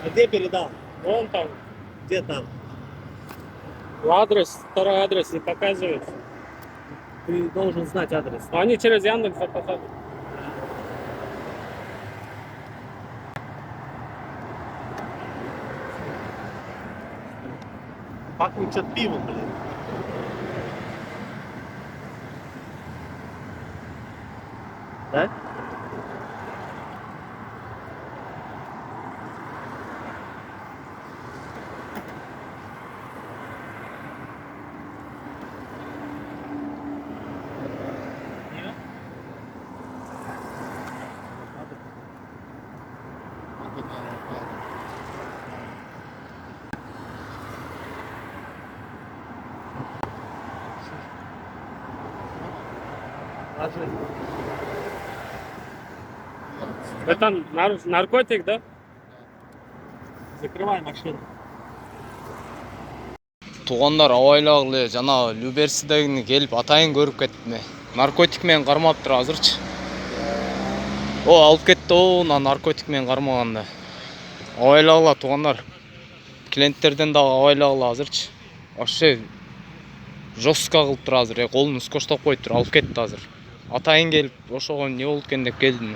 А где передал? Вон там. Где там? Адрес, второй адрес не показывает. Ты должен знать адрес. Они через Яндекс заказали. Пахнет что-то пивом, блин. Да? Ложи. Это наркотик, да? Закрывай машину. Туғандар абайлағылы жана Люберсидегini келип атайын көрүп кетти. Наркотик менен кармаптыр азырчы. О, алып кетти о, наркотик менен кармаганда. Абайлагыла туғандар. Клиенттерден дагы абайлагыла азырчы. Вообще жестко кылыптыр азыр. Колун скоштоп коюптур, алып кетти азыр. Атайын келип ошого эмне болду экен деп келдим.